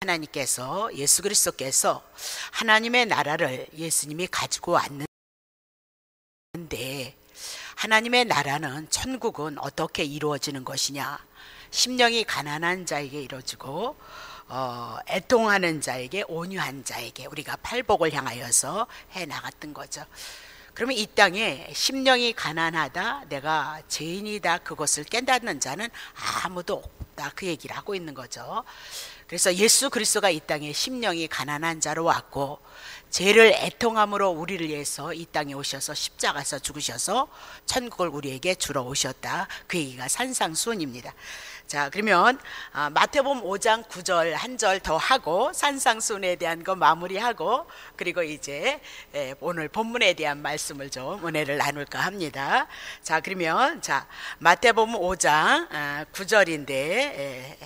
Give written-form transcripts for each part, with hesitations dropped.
하나님께서, 예수 그리스도께서 하나님의 나라를 예수님이 가지고 왔는데, 하나님의 나라는, 천국은 어떻게 이루어지는 것이냐? 심령이 가난한 자에게 이루어지고 애통하는 자에게, 온유한 자에게 우리가 팔복을 향하여서 해 나갔던 거죠. 그러면 이 땅에 심령이 가난하다, 내가 죄인이다, 그것을 깨닫는 자는 아무도 없다, 그 얘기를 하고 있는 거죠. 그래서 예수 그리스도가 이 땅에 심령이 가난한 자로 왔고, 죄를 애통함으로 우리를 위해서 이 땅에 오셔서 십자가에서 죽으셔서 천국을 우리에게 주러 오셨다, 그 얘기가 산상수훈입니다. 자, 그러면 마태복음 5장 9절 한 절 더 하고 산상수훈에 대한 거 마무리하고, 그리고 이제 오늘 본문에 대한 말씀을 좀 은혜를 나눌까 합니다. 자, 그러면 마태복음 5장 9절인데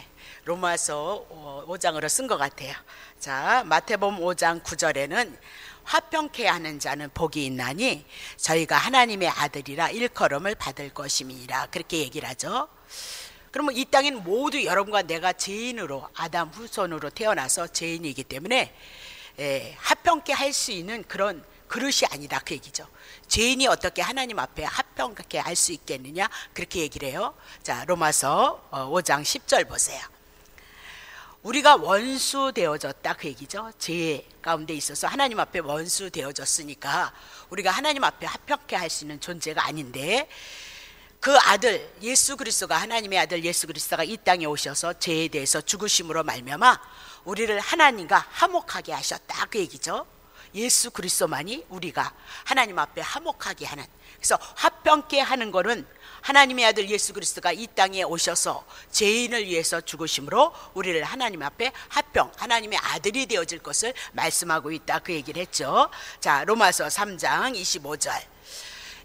로마서 5장으로 쓴 것 같아요. 자, 마태복음 5장 9절에는 화평케 하는 자는 복이 있나니 저희가 하나님의 아들이라 일컬음을 받을 것임이니라, 그렇게 얘기를 하죠. 그러면 이 땅에는 모두 여러분과 내가 죄인으로, 아담 후손으로 태어나서 죄인이기 때문에 화평케 할 수 있는 그런 그릇이 아니다, 그 얘기죠. 죄인이 어떻게 하나님 앞에 화평케 할 수 있겠느냐, 그렇게 얘기를 해요. 자, 로마서 5장 10절 보세요. 우리가 원수 되어졌다, 그 얘기죠. 죄 가운데 있어서 하나님 앞에 원수 되어졌으니까 우리가 하나님 앞에 화평케 할 수 있는 존재가 아닌데, 그 아들 예수 그리스도가, 하나님의 아들 예수 그리스도가 이 땅에 오셔서 죄에 대해서 죽으심으로 말미암아 우리를 하나님과 화목하게 하셨다, 그 얘기죠. 예수 그리스도만이 우리가 하나님 앞에 화목하게 하는, 그래서 화평케 하는 거는 하나님의 아들 예수 그리스도가 이 땅에 오셔서 죄인을 위해서 죽으심으로 우리를 하나님 앞에 화평, 하나님의 아들이 되어질 것을 말씀하고 있다, 그 얘기를 했죠. 자, 로마서 3장 25절.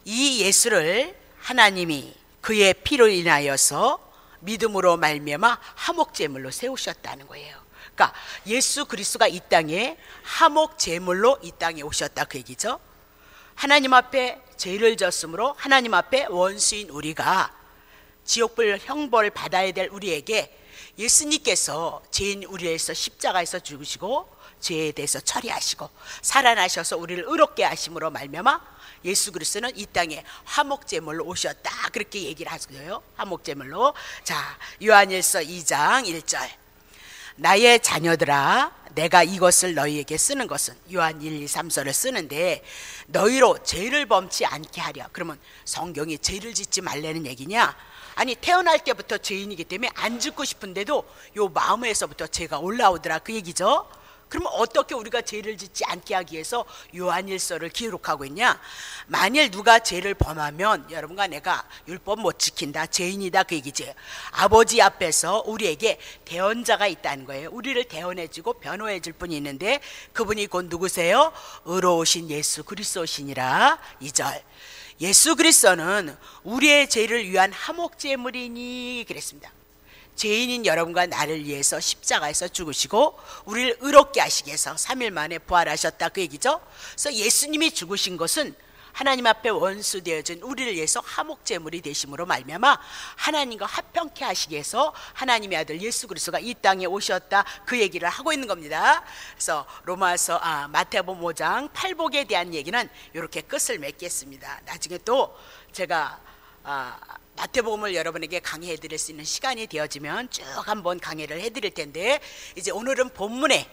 이 예수를 하나님이 그의 피로 인하여서 믿음으로 말미암아 화목제물로 세우셨다는 거예요. 그러니까 예수 그리스도가 이 땅에 화목제물로 이 땅에 오셨다, 그 얘기죠. 하나님 앞에 죄를 졌으므로 하나님 앞에 원수인 우리가 지옥불 형벌을 받아야 될 우리에게 예수님께서 죄인 우리에서 십자가에서 죽으시고 죄에 대해서 처리하시고 살아나셔서 우리를 의롭게 하심으로 말미암아 예수 그리스도는 이 땅에 화목제물로 오셨다, 그렇게 얘기를 하고요. 화목제물로. 자, 요한일서 2장 1절. 나의 자녀들아, 내가 이것을 너희에게 쓰는 것은, 요한 1, 2, 3서를 쓰는데 너희로 죄를 범치 않게 하려. 그러면 성경이 죄를 짓지 말라는 얘기냐? 아니, 태어날 때부터 죄인이기 때문에 안 짓고 싶은데도 요 마음에서부터 죄가 올라오더라, 그 얘기죠. 그러면 어떻게 우리가 죄를 짓지 않게 하기 위해서 요한일서를 기록하고 있냐? 만일 누가 죄를 범하면 여러분과 내가 율법 못 지킨다, 죄인이다, 그 얘기지. 아버지 앞에서 우리에게 대언자가 있다는 거예요. 우리를 대언해주고 변호해 줄 분이 있는데 그분이 곧 누구세요? 의로우신 예수 그리스도시니라. 2절. 예수 그리스도는 우리의 죄를 위한 화목제물이니, 그랬습니다. 죄인인 여러분과 나를 위해서 십자가에서 죽으시고 우리를 의롭게 하시기 위해서 3일 만에 부활하셨다, 그 얘기죠. 그래서 예수님이 죽으신 것은 하나님 앞에 원수 되어진 우리를 위해서 화목제물이 되심으로 말미암아 하나님과 화평케 하시기 위해서 하나님의 아들 예수 그리스도가 이 땅에 오셨다, 그 얘기를 하고 있는 겁니다. 그래서 마태복음 5장 팔복에 대한 얘기는 이렇게 끝을 맺겠습니다. 나중에 또 제가 마태복음을 여러분에게 강의해 드릴 수 있는 시간이 되어지면 쭉 한번 강의를 해 드릴 텐데, 이제 오늘은 본문에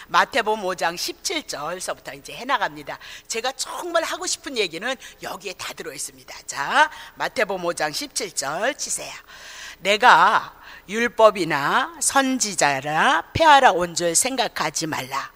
마태복음 5장 17절서부터 이제 해 나갑니다. 제가 정말 하고 싶은 얘기는 여기에 다 들어 있습니다. 자, 마태복음 5장 17절 치세요. 내가 율법이나 선지자라 폐하러 온 줄 생각하지 말라.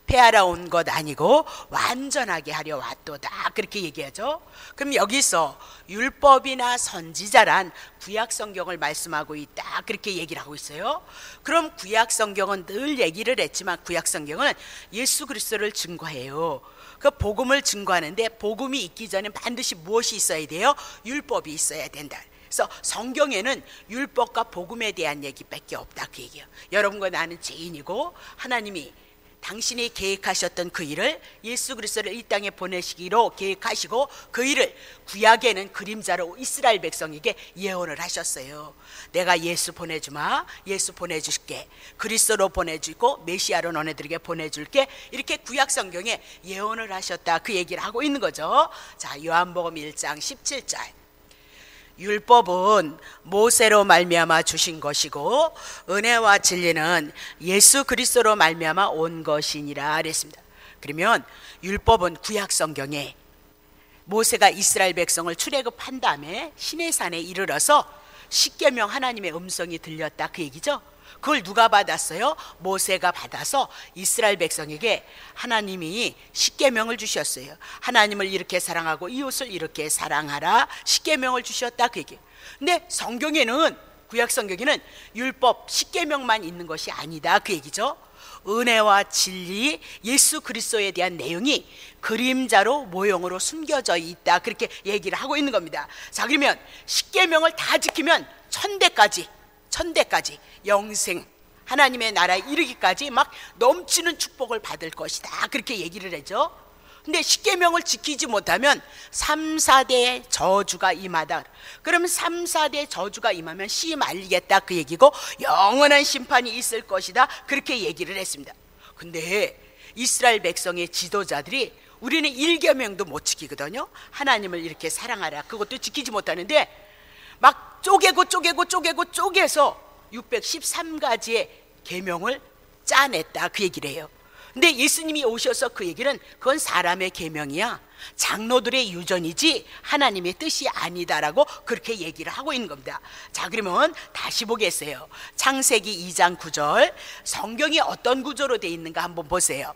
폐하러 온 것 아니고 완전하게 하려 왔도다, 그렇게 얘기하죠. 그럼 여기서 율법이나 선지자란 구약 성경을 말씀하고 있다, 그렇게 얘기를 하고 있어요. 그럼 구약 성경은 늘 얘기를 했지만 구약 성경은 예수 그리스도를 증거해요. 그 복음을 증거하는데 복음이 있기 전에 반드시 무엇이 있어야 돼요? 율법이 있어야 된다. 그래서 성경에는 율법과 복음에 대한 얘기밖에 없다, 그 얘기예요. 여러분과 나는 죄인이고 하나님이 당신이 계획하셨던 그 일을 예수 그리스도를 이 땅에 보내시기로 계획하시고 그 일을 구약에는 그림자로 이스라엘 백성에게 예언을 하셨어요. 내가 예수 보내주마, 예수 보내줄게, 그리스도로 보내주고 메시아로 너네들에게 보내줄게, 이렇게 구약 성경에 예언을 하셨다, 그 얘기를 하고 있는 거죠. 자, 요한복음 1장 17절. 율법은 모세로 말미암아 주신 것이고 은혜와 진리는 예수 그리스도로 말미암아 온 것이니라 그랬습니다. 그러면 율법은 구약 성경에 모세가 이스라엘 백성을 출애굽한 다음에 시내산에 이르러서 십계명 하나님의 음성이 들렸다, 그 얘기죠. 그걸 누가 받았어요? 모세가 받아서 이스라엘 백성에게 하나님이 십계명을 주셨어요. 하나님을 이렇게 사랑하고 이웃을 이렇게 사랑하라, 십계명을 주셨다, 그 얘기예요. 근데 성경에는, 구약 성경에는 율법 십계명만 있는 것이 아니다, 그 얘기죠. 은혜와 진리, 예수 그리스도에 대한 내용이 그림자로 모형으로 숨겨져 있다, 그렇게 얘기를 하고 있는 겁니다. 자, 그러면 십계명을 다 지키면 천대까지 영생, 하나님의 나라에 이르기까지 막 넘치는 축복을 받을 것이다, 그렇게 얘기를 하죠. 근데 십계명을 지키지 못하면 3, 4대의 저주가 임하다. 그러면 3, 4대의 저주가 임하면 씨 말리겠다, 그 얘기고 영원한 심판이 있을 것이다, 그렇게 얘기를 했습니다. 근데 이스라엘 백성의 지도자들이 우리는 1계명도 못 지키거든요. 하나님을 이렇게 사랑하라, 그것도 지키지 못하는데 막 쪼개서 613가지의 계명을 짜냈다, 그 얘기를 해요. 근데 예수님이 오셔서 그 얘기는 그건 사람의 계명이야, 장로들의 유전이지 하나님의 뜻이 아니다라고 그렇게 얘기를 하고 있는 겁니다. 자, 그러면 다시 보겠어요. 창세기 2장 9절, 성경이 어떤 구조로 되어 있는가 한번 보세요.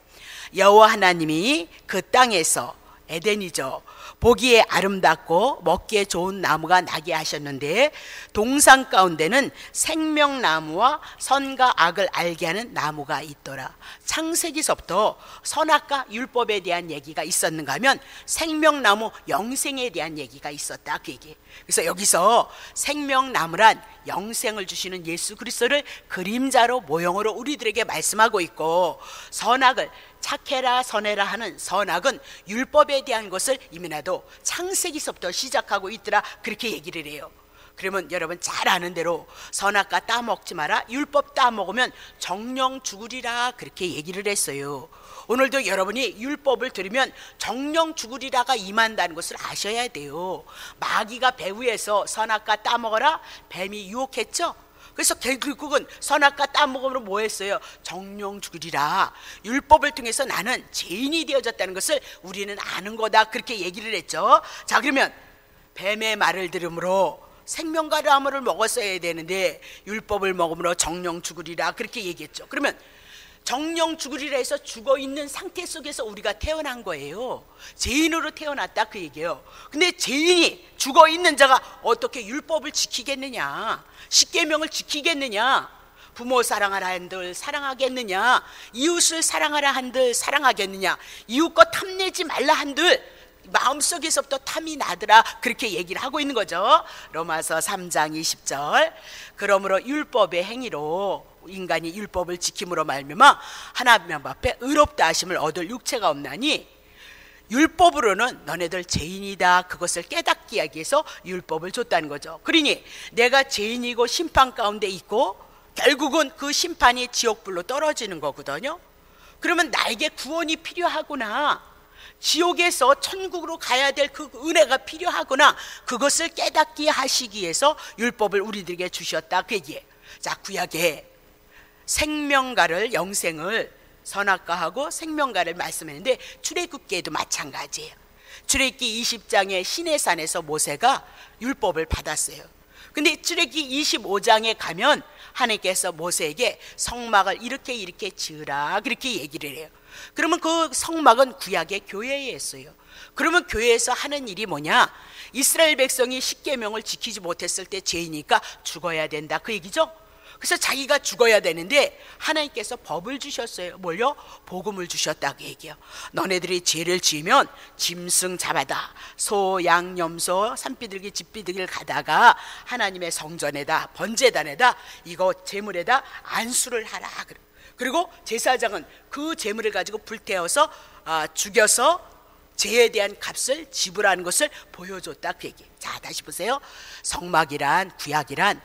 여호와 하나님이 그 땅에서, 에덴이죠, 보기에 아름답고 먹기에 좋은 나무가 나게 하셨는데 동산 가운데는 생명나무와 선과 악을 알게 하는 나무가 있더라. 창세기서부터 선악과 율법에 대한 얘기가 있었는가 하면 생명나무, 영생에 대한 얘기가 있었다, 그 얘기. 그래서 여기서 생명나무란 영생을 주시는 예수 그리스도를 그림자로 모형으로 우리들에게 말씀하고 있고, 선악을 착해라 선해라 하는 선악은 율법에 대한 것을 이미나도 창세기서부터 시작하고 있더라, 그렇게 얘기를 해요. 그러면 여러분 잘 아는 대로 선악과 따먹지 마라, 율법 따먹으면 정령 죽으리라, 그렇게 얘기를 했어요. 오늘도 여러분이 율법을 들으면 정령 죽으리라가 임한다는 것을 아셔야 돼요. 마귀가 배후에서 선악과 따먹어라, 뱀이 유혹했죠. 그래서 결국은 선악과 따먹음으로 뭐 했어요? 정령 죽으리라. 율법을 통해서 나는 죄인이 되어졌다는 것을 우리는 아는 거다, 그렇게 얘기를 했죠. 자, 그러면 뱀의 말을 들으므로 생명과 나무를 먹었어야 되는데 율법을 먹음으로 정령 죽으리라, 그렇게 얘기했죠. 그러면 정령 죽으리라 해서 죽어있는 상태 속에서 우리가 태어난 거예요. 죄인으로 태어났다, 그 얘기예요. 근데 죄인이 죽어있는 자가 어떻게 율법을 지키겠느냐, 십계명을 지키겠느냐, 부모 사랑하라 한들 사랑하겠느냐, 이웃을 사랑하라 한들 사랑하겠느냐, 이웃과 탐내지 말라 한들 마음속에서부터 탐이 나더라, 그렇게 얘기를 하고 있는 거죠. 로마서 3장 20절, 그러므로 율법의 행위로 인간이 율법을 지킴으로 말미암아 하나님 앞에 의롭다 하심을 얻을 육체가 없나니 율법으로는 너네들 죄인이다, 그것을 깨닫게 하기 위해서 율법을 줬다는 거죠. 그러니 내가 죄인이고 심판 가운데 있고 결국은 그 심판이 지옥불로 떨어지는 거거든요. 그러면 나에게 구원이 필요하구나, 지옥에서 천국으로 가야 될 그 은혜가 필요하구나, 그것을 깨닫게 하시기 위해서 율법을 우리들에게 주셨다, 그 얘기예요. 자, 구약에 생명가를, 영생을 선악과하고 생명가를 말씀했는데 출애굽기에도 마찬가지예요. 출애굽기 20장의 시내산에서 모세가 율법을 받았어요. 근데 출애굽기 25장에 가면 하나님께서 모세에게 성막을 이렇게 지으라, 그렇게 얘기를 해요. 그러면 그 성막은 구약의 교회에 했어요. 그러면 교회에서 하는 일이 뭐냐, 이스라엘 백성이 십계명을 지키지 못했을 때 죄이니까 죽어야 된다, 그 얘기죠. 그래서 자기가 죽어야 되는데 하나님께서 법을 주셨어요. 뭘요? 복음을 주셨다고 얘기해요. 너네들이 죄를 지으면 짐승 잡아다, 소, 양, 염소, 산비둘기, 집비둘기를 가다가 하나님의 성전에다, 번제단에다, 이거 제물에다 안수를 하라. 그리고 제사장은 그 제물을 가지고 불태워서 죽여서 죄에 대한 값을 지불하는 것을 보여줬다 그 얘기. 자, 다시 보세요. 성막이란, 구약이란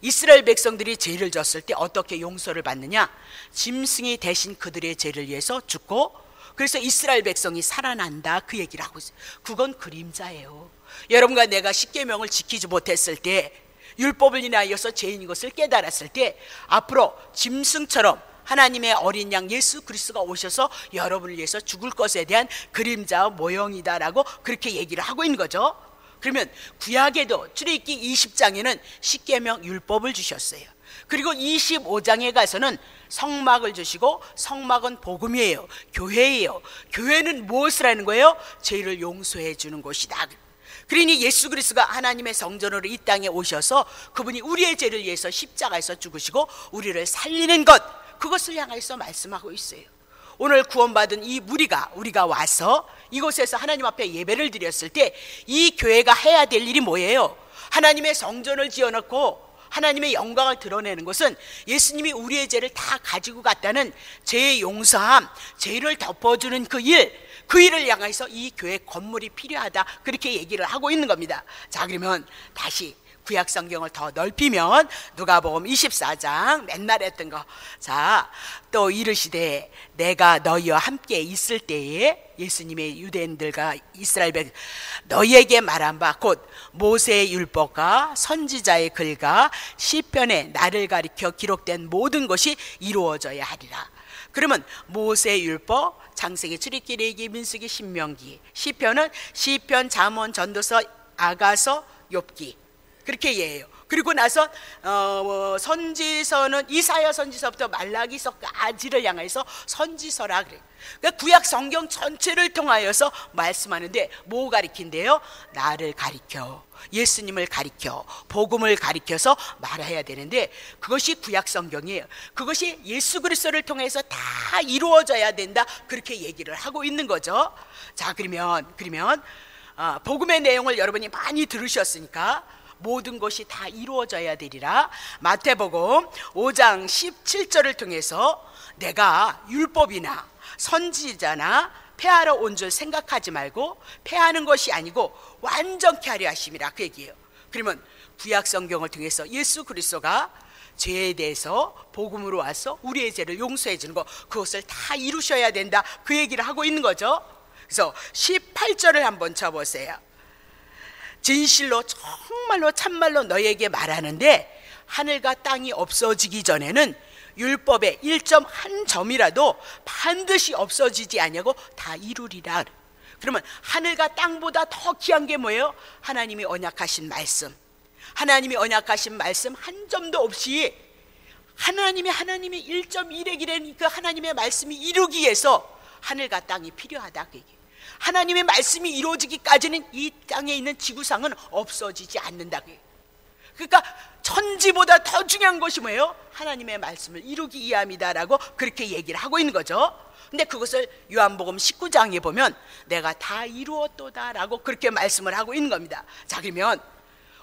이스라엘 백성들이 죄를 졌을 때 어떻게 용서를 받느냐? 짐승이 대신 그들의 죄를 위해서 죽고, 그래서 이스라엘 백성이 살아난다 그 얘기를 하고 있어요. 그건 그림자예요. 여러분과 내가 십계명을 지키지 못했을 때, 율법을 인하여서 죄인인 것을 깨달았을 때, 앞으로 짐승처럼 하나님의 어린 양 예수 그리스도가 오셔서 여러분을 위해서 죽을 것에 대한 그림자 모형이다라고 그렇게 얘기를 하고 있는 거죠. 그러면 구약에도 출애굽기 20장에는 십계명 율법을 주셨어요. 그리고 25장에 가서는 성막을 주시고, 성막은 복음이에요. 교회예요. 교회는 무엇을 하는 거예요? 죄를 용서해 주는 곳이다. 그러니 예수 그리스도가 하나님의 성전으로 이 땅에 오셔서 그분이 우리의 죄를 위해서 십자가에서 죽으시고 우리를 살리는 것, 그것을 향해서 말씀하고 있어요. 오늘 구원받은 이 우리가 와서 이곳에서 하나님 앞에 예배를 드렸을 때 이 교회가 해야 될 일이 뭐예요? 하나님의 성전을 지어놓고 하나님의 영광을 드러내는 것은 예수님이 우리의 죄를 다 가지고 갔다는 죄의 용서함, 죄를 덮어주는 그 일을 향해서 이 교회 건물이 필요하다 그렇게 얘기를 하고 있는 겁니다. 자, 그러면 다시 구약 성경을 더 넓히면 누가복음 24장 맨날 했던 거. 자, 또 이르시되 내가 너희와 함께 있을 때에, 예수님의 유대인들과 이스라엘 백성 너희에게 말한 바 곧 모세의 율법과 선지자의 글과 시편에 나를 가리켜 기록된 모든 것이 이루어져야 하리라. 그러면 모세의 율법, 창세기, 출애굽기, 레위기, 민수기, 신명기, 시편은 시편, 잠언, 전도서, 아가서, 욥기 그렇게 얘기해요. 그리고 나서 선지서는 이사야 선지서부터 말라기서까지를 향해서 선지서라 그래요. 그러니까 구약 성경 전체를 통하여서 말씀하는데 뭐 가리킨대요? 나를 가리켜, 예수님을 가리켜, 복음을 가리켜서 말해야 되는데 그것이 구약 성경이에요. 그것이 예수 그리스도를 통해서 다 이루어져야 된다 그렇게 얘기를 하고 있는 거죠. 자, 그러면 복음의 내용을 여러분이 많이 들으셨으니까 모든 것이 다 이루어져야 되리라. 마태복음 5장 17절을 통해서 내가 율법이나 선지자나 폐하러 온 줄 생각하지 말고 폐하는 것이 아니고 완전케 하려 하심이라 그 얘기예요. 그러면 구약 성경을 통해서 예수 그리스도가 죄에 대해서 복음으로 와서 우리의 죄를 용서해 주는 것, 그것을 다 이루셔야 된다 그 얘기를 하고 있는 거죠. 그래서 18절을 한번 쳐보세요. 진실로 정말로 참말로 너희에게 말하는데 하늘과 땅이 없어지기 전에는 율법의 1.1점이라도 반드시 없어지지 아니하고 다 이루리라. 그러면 하늘과 땅보다 더 귀한 게 뭐예요? 하나님이 언약하신 말씀. 하나님이 언약하신 말씀 한 점도 없이 하나님이 1.1의 길에 그 하나님의 말씀이 이루기 위해서 하늘과 땅이 필요하다 그 얘기예요. 하나님의 말씀이 이루어지기까지는 이 땅에 있는 지구상은 없어지지 않는다. 그러니까 천지보다 더 중요한 것이 뭐예요? 하나님의 말씀을 이루기 위함이다라고 그렇게 얘기를 하고 있는 거죠. 근데 그것을 요한복음 19장에 보면 내가 다 이루었도다라고 그렇게 말씀을 하고 있는 겁니다. 자, 그러면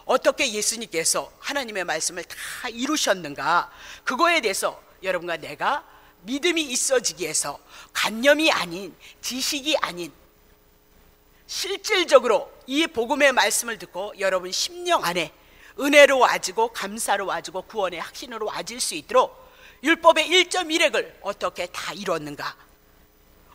어떻게 예수님께서 하나님의 말씀을 다 이루셨는가, 그거에 대해서 여러분과 내가 믿음이 있어지기 위해서 관념이 아닌, 지식이 아닌 실질적으로 이 복음의 말씀을 듣고 여러분 심령 안에 은혜로 와지고 감사로 와지고 구원의 확신으로 와질 수 있도록 율법의 1.1핵을 어떻게 다 이뤘는가,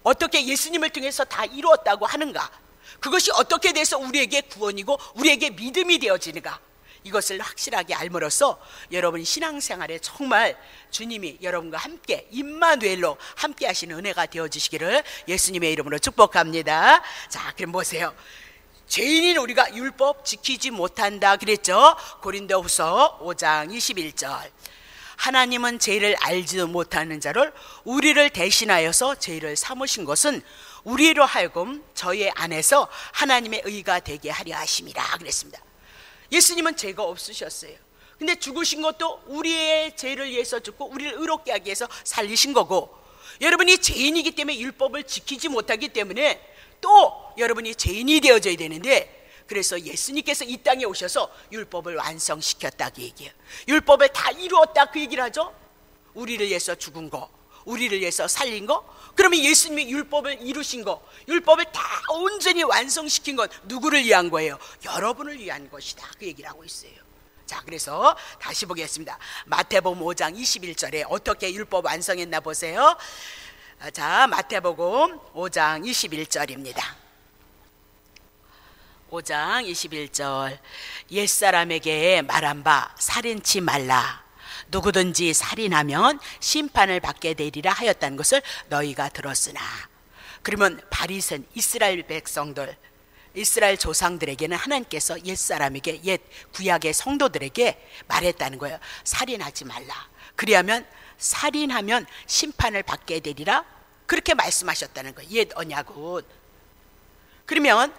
어떻게 예수님을 통해서 다 이루었다고 하는가, 그것이 어떻게 돼서 우리에게 구원이고 우리에게 믿음이 되어지는가, 이것을 확실하게 알므로써 여러분 신앙생활에 정말 주님이 여러분과 함께 임마누엘로 함께 하시는 은혜가 되어주시기를 예수님의 이름으로 축복합니다. 자, 그럼 보세요. 죄인인 우리가 율법 지키지 못한다 그랬죠. 고린도후서 5장 21절. 하나님은 죄를 알지도 못하는 자를 우리를 대신하여서 죄를 삼으신 것은 우리로 하여금 저희 안에서 하나님의 의가 되게 하려 하심이라 그랬습니다. 예수님은 죄가 없으셨어요. 근데 죽으신 것도 우리의 죄를 위해서 죽고 우리를 의롭게 하기 위해서 살리신 거고, 여러분이 죄인이기 때문에 율법을 지키지 못하기 때문에 또 여러분이 죄인이 되어져야 되는데, 그래서 예수님께서 이 땅에 오셔서 율법을 완성시켰다 그 얘기예요. 율법을 다 이루었다 그 얘기를 하죠. 우리를 위해서 죽은 거, 우리를 위해서 살린 거, 그러면 예수님이 율법을 이루신 거, 율법을 다 온전히 완성시킨 건 누구를 위한 거예요? 여러분을 위한 것이다, 그 얘기를 하고 있어요. 자, 그래서 다시 보겠습니다. 마태복음 5장 21절에 어떻게 율법 완성했나 보세요. 자, 마태복음 5장 21절입니다. 5장 21절. 옛사람에게 말한 바 살인치 말라. 누구든지 살인하면 심판을 받게 되리라 하였다는 것을 너희가 들었으나. 그러면 바리새인 이스라엘 백성들, 이스라엘 조상들에게는 하나님께서 옛사람에게, 옛 구약의 성도들에게 말했다는 거예요. 살인하지 말라. 그리하면 살인하면 심판을 받게 되리라, 그렇게 말씀하셨다는 거예요. 옛 언약은. 그러면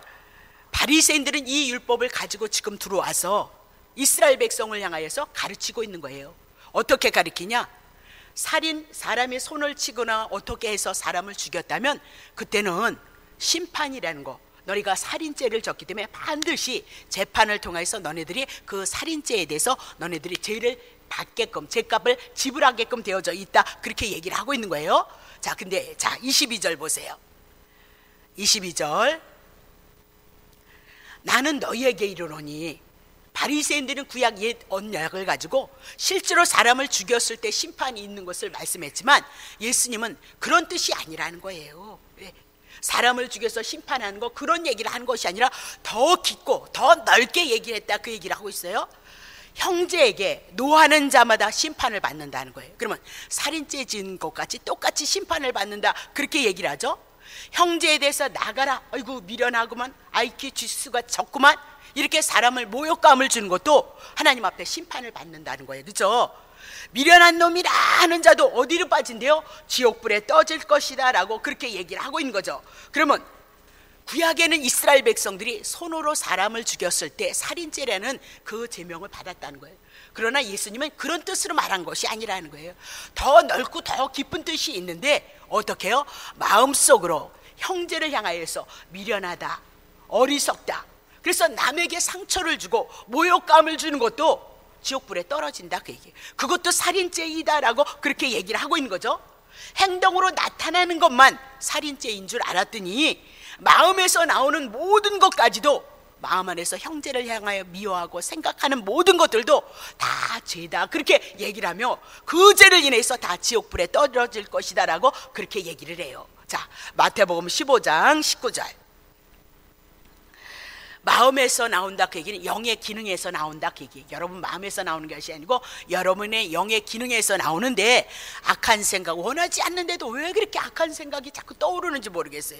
바리새인들은 이 율법을 가지고 지금 들어와서 이스라엘 백성을 향하여서 가르치고 있는 거예요. 어떻게 가르치냐? 사람의 손을 치거나 어떻게 해서 사람을 죽였다면 그때는 심판이라는 거, 너희가 살인죄를 졌기 때문에 반드시 재판을 통해서 너네들이 그 살인죄에 대해서 너네들이 죄를 받게끔, 죄값을 지불하게끔 되어져 있다, 그렇게 얘기를 하고 있는 거예요. 자, 근데 자 22절 보세요. 22절. 나는 너희에게 이르노니, 바리새인들은 구약 옛 언약을 가지고 실제로 사람을 죽였을 때 심판이 있는 것을 말씀했지만 예수님은 그런 뜻이 아니라는 거예요. 사람을 죽여서 심판하는 거, 그런 얘기를 하는 것이 아니라 더 깊고 더 넓게 얘기를 했다, 그 얘기를 하고 있어요. 형제에게 노하는 자마다 심판을 받는다는 거예요. 그러면 살인죄 지은 것 같이 똑같이 심판을 받는다, 그렇게 얘기를 하죠. 형제에 대해서 나가라, 아이고 미련하구만, IQ 지수가 적구만, 이렇게 사람을 모욕감을 주는 것도 하나님 앞에 심판을 받는다는 거예요. 그렇죠? 미련한 놈이라 하는 자도 어디로 빠진대요? 지옥불에 떠질 것이다 라고 그렇게 얘기를 하고 있는 거죠. 그러면 구약에는 이스라엘 백성들이 손으로 사람을 죽였을 때 살인죄라는 그 제명을 받았다는 거예요. 그러나 예수님은 그런 뜻으로 말한 것이 아니라는 거예요. 더 넓고 더 깊은 뜻이 있는데 어떻게 해요? 마음속으로 형제를 향하여서 미련하다, 어리석다, 그래서 남에게 상처를 주고 모욕감을 주는 것도 지옥불에 떨어진다, 그 얘기예요. 그것도 살인죄이다라고 그렇게 얘기를 하고 있는 거죠. 행동으로 나타나는 것만 살인죄인 줄 알았더니 마음에서 나오는 모든 것까지도, 마음 안에서 형제를 향하여 미워하고 생각하는 모든 것들도 다 죄다, 그렇게 얘기를 하며 그 죄를 인해서 다 지옥불에 떨어질 것이다 라고 그렇게 얘기를 해요. 자, 마태복음 15장 19절. 마음에서 나온다, 그 얘기는 영의 기능에서 나온다, 그 얘기. 여러분 마음에서 나오는 것이 아니고 여러분의 영의 기능에서 나오는데, 악한 생각, 원하지 않는데도 왜 그렇게 악한 생각이 자꾸 떠오르는지 모르겠어요.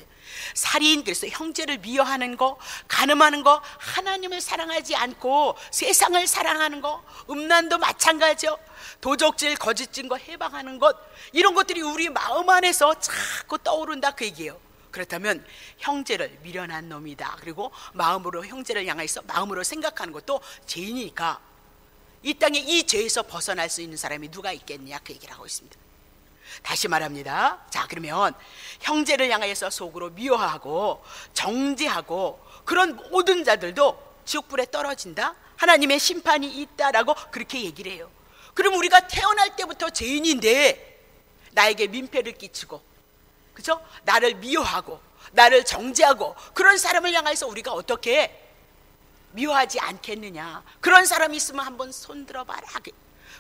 살인, 그래서 형제를 미워하는 거, 간음하는 거, 하나님을 사랑하지 않고 세상을 사랑하는 거, 음란도 마찬가지죠. 도적질, 거짓 증거 해방하는 것, 이런 것들이 우리 마음 안에서 자꾸 떠오른다, 그 얘기예요. 그렇다면 형제를 미련한 놈이다, 그리고 마음으로 형제를 향해서 마음으로 생각하는 것도 죄니까 이 땅에 이 죄에서 벗어날 수 있는 사람이 누가 있겠느냐, 그 얘기를 하고 있습니다. 다시 말합니다. 자, 그러면 형제를 향해서 속으로 미워하고 정죄하고 그런 모든 자들도 지옥불에 떨어진다, 하나님의 심판이 있다라고 그렇게 얘기를 해요. 그럼 우리가 태어날 때부터 죄인인데 나에게 민폐를 끼치고, 그죠? 나를 미워하고 나를 정죄하고 그런 사람을 향해서 우리가 어떻게 미워하지 않겠느냐. 그런 사람이 있으면 한번 손들어봐라.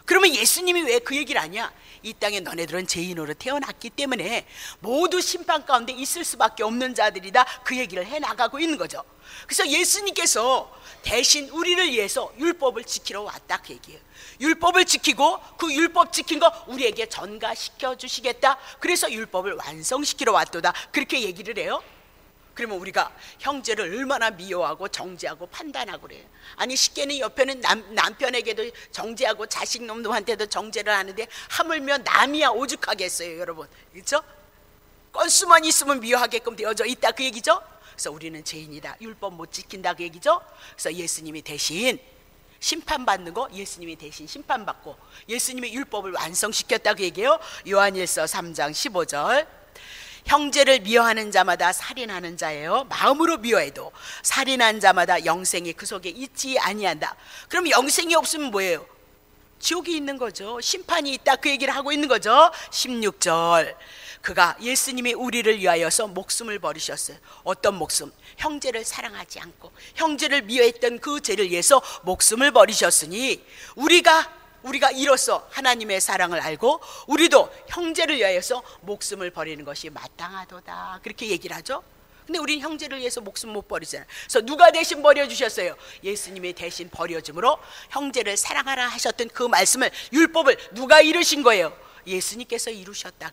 그러면 예수님이 왜 그 얘기를 하냐? 이 땅에 너네들은 죄인으로 태어났기 때문에 모두 심판 가운데 있을 수밖에 없는 자들이다, 그 얘기를 해나가고 있는 거죠. 그래서 예수님께서 대신 우리를 위해서 율법을 지키러 왔다, 그 얘기예요. 율법을 지키고 그 율법 지킨 거 우리에게 전가시켜 주시겠다, 그래서 율법을 완성시키러 왔도다, 그렇게 얘기를 해요. 그러면 우리가 형제를 얼마나 미워하고 정죄하고 판단하고 그래요. 아니 쉽게는 옆에는 남편에게도 정죄하고 자식 놈들한테도 정죄를 하는데 하물며 남이야 오죽하겠어요, 여러분. 그렇죠? 건수만 있으면 미워하게끔 되어져 있다, 그 얘기죠. 그래서 우리는 죄인이다, 율법 못 지킨다, 그 얘기죠. 그래서 예수님이 대신 심판받는 거, 예수님이 대신 심판받고 예수님의 율법을 완성시켰다, 그 얘기예요. 요한일서 3장 15절. 형제를 미워하는 자마다 살인하는 자예요. 마음으로 미워해도 살인한 자마다 영생이 그 속에 있지 아니한다. 그럼 영생이 없으면 뭐예요? 지옥이 있는 거죠. 심판이 있다, 그 얘기를 하고 있는 거죠. 16절, 그가 예수님이 우리를 위하여서 목숨을 버리셨어요. 어떤 목숨? 형제를 사랑하지 않고 형제를 미워했던 그 죄를 위해서 목숨을 버리셨으니 우리가 이로써 하나님의 사랑을 알고 우리도 형제를 위하여서 목숨을 버리는 것이 마땅하도다, 그렇게 얘기를 하죠. 근데 우린 형제를 위해서 목숨 못 버리잖아요. 그래서 누가 대신 버려주셨어요? 예수님이 대신 버려줌으로 형제를 사랑하라 하셨던 그 말씀을, 율법을 누가 이루신 거예요? 예수님께서 이루셨다.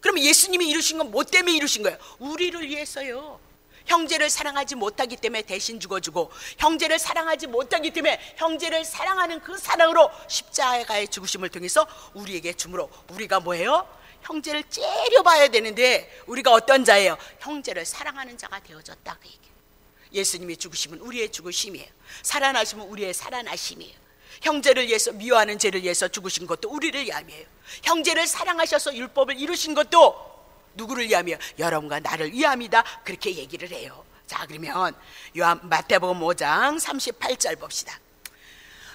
그러면 예수님이 이루신 건 뭐 때문에 이루신 거예요? 우리를 위해서요. 형제를 사랑하지 못하기 때문에 대신 죽어주고, 형제를 사랑하지 못하기 때문에 형제를 사랑하는 그 사랑으로 십자가의 죽으심을 통해서 우리에게 주므로 우리가 뭐예요? 형제를 째려봐야 되는데 우리가 어떤 자예요? 형제를 사랑하는 자가 되어졌다, 그 얘기예요. 예수님이 죽으심은 우리의 죽으심이에요. 살아나심은 우리의 살아나심이에요. 형제를 위해서, 미워하는 죄를 위해서 죽으신 것도 우리를 위함이에요. 형제를 사랑하셔서 율법을 이루신 것도 누구를 위함이에요? 여러분과 나를 위함이다, 그렇게 얘기를 해요. 자, 그러면 마태복음 5장 38절 봅시다.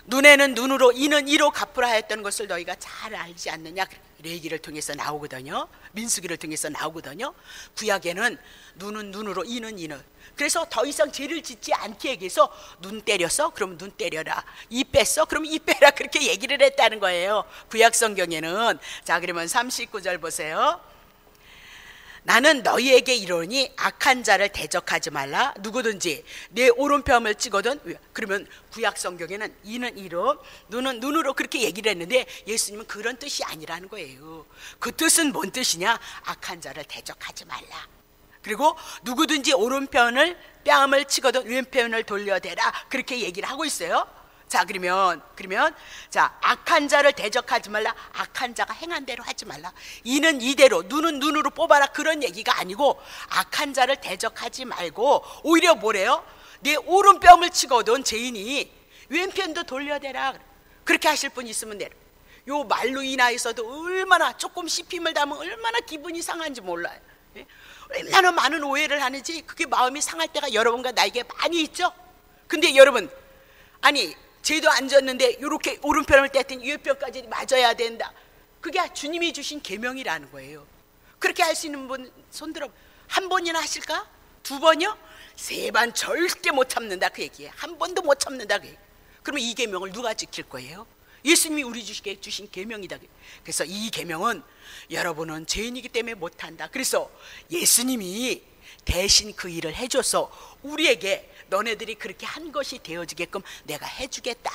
눈에는 눈으로, 이는 이로 갚으라 했던 것을 너희가 잘 알지 않느냐, 레위기를 통해서 나오거든요. 민수기를 통해서 나오거든요. 구약에는 눈은 눈으로, 이는 이는. 그래서 더 이상 죄를 짓지 않게 얘기해서 눈 때렸어? 그럼 눈 때려라. 이 뺐어? 그럼 이 빼라, 그렇게 얘기를 했다는 거예요, 구약 성경에는. 자, 그러면 39절 보세요. 나는 너희에게 이르노니 악한 자를 대적하지 말라. 누구든지 내 오른편을 찍거든. 그러면 구약 성경에는 이는 이로, 눈은 눈으로, 그렇게 얘기를 했는데 예수님은 그런 뜻이 아니라는 거예요. 그 뜻은 뭔 뜻이냐? 악한 자를 대적하지 말라. 그리고 누구든지 오른편을 뺨을 치거든 왼편을 돌려대라, 그렇게 얘기를 하고 있어요. 자, 그러면 자, 악한 자를 대적하지 말라. 악한 자가 행한 대로 하지 말라. 이는 이대로, 눈은 눈으로 뽑아라, 그런 얘기가 아니고 악한 자를 대적하지 말고 오히려 뭐래요? 내 오른뺨을 치거든 죄인이 왼편도 돌려대라, 그렇게 하실 분 있으면 돼요. 요 말로 인하여서도 얼마나 조금 씹힘을 담으면 얼마나 기분이 상한지 몰라요. 얼마나 많은 오해를 하는지 그게 마음이 상할 때가 여러분과 나에게 많이 있죠. 근데 여러분, 아니 죄도 안 졌는데 이렇게 오른편을 뗐더니 왼편까지 맞아야 된다, 그게 주님이 주신 계명이라는 거예요. 그렇게 할 수 있는 분 손들어. 한 번이나 하실까? 두 번이요? 세 번 절대 못 참는다, 그 얘기예요. 한 번도 못 참는다, 그 얘기예요. 그러면 이 계명을 누가 지킬 거예요? 예수님이 우리에게 주신 계명이다. 그래서 이 계명은 여러분은 죄인이기 때문에 못한다. 그래서 예수님이 대신 그 일을 해줘서 우리에게 너네들이 그렇게 한 것이 되어지게끔 내가 해주겠다.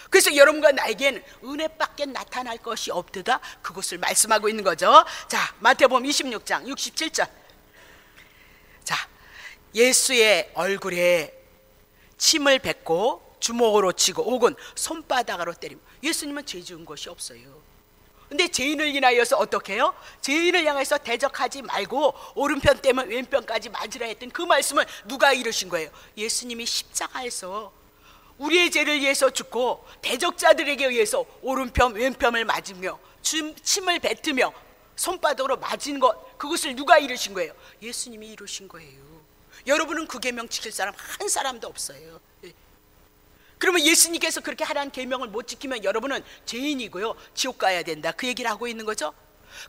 그래서 여러분과 나에겐 은혜밖에 나타날 것이 없도다, 그것을 말씀하고 있는 거죠. 자, 마태복음 26장 67절. 자, 예수의 얼굴에 침을 뱉고 주먹으로 치고 혹은 손바닥으로 때리고. 예수님은 죄 지은 것이 없어요. 근데 죄인을 인하여서 어떻게 해요? 죄인을 향해서 대적하지 말고 오른편 떼면 왼편까지 맞으라 했던 그 말씀을 누가 이루신 거예요? 예수님이 십자가에서 우리의 죄를 위해서 죽고 대적자들에게 의해서 오른편 왼편을 맞으며 침을 뱉으며 손바닥으로 맞은 것, 그것을 누가 이루신 거예요? 예수님이 이루신 거예요. 여러분은 그 계명 지킬 사람 한 사람도 없어요. 그러면 예수님께서 그렇게 하라는 계명을 못 지키면 여러분은 죄인이고요, 지옥 가야 된다, 그 얘기를 하고 있는 거죠.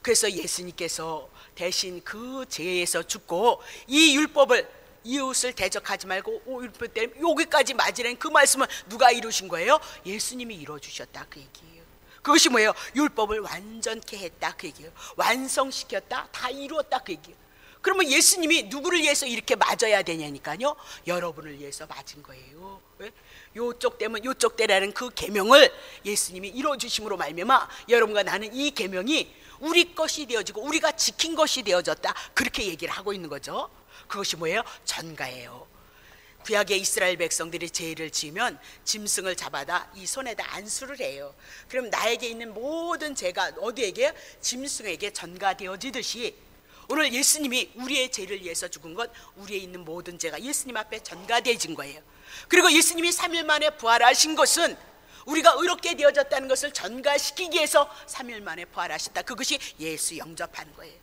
그래서 예수님께서 대신 그 죄에서 죽고 이 율법을, 이웃을 대적하지 말고 율법 때문에 여기까지 맞으라는 그 말씀은 누가 이루신 거예요? 예수님이 이루어주셨다, 그 얘기예요. 그것이 뭐예요? 율법을 완전케 했다, 그 얘기예요. 완성시켰다, 다 이루었다, 그 얘기예요. 그러면 예수님이 누구를 위해서 이렇게 맞아야 되냐니까요, 여러분을 위해서 맞은 거예요. 왜? 요쪽 떼면 요쪽 떼라는 그 계명을 예수님이 이루어주심으로 말미암아 여러분과 나는 이 계명이 우리 것이 되어지고 우리가 지킨 것이 되어졌다, 그렇게 얘기를 하고 있는 거죠. 그것이 뭐예요? 전가예요. 구약의 이스라엘 백성들이 죄를 지으면 짐승을 잡아다 이 손에다 안수를 해요. 그럼 나에게 있는 모든 죄가 어디에게? 짐승에게 전가되어지듯이 오늘 예수님이 우리의 죄를 위해서 죽은 것, 우리에 있는 모든 죄가 예수님 앞에 전가되어진 거예요. 그리고 예수님이 3일 만에 부활하신 것은 우리가 의롭게 되어졌다는 것을 전가시키기 위해서 3일 만에 부활하셨다, 그것이 예수 영접하는 거예요.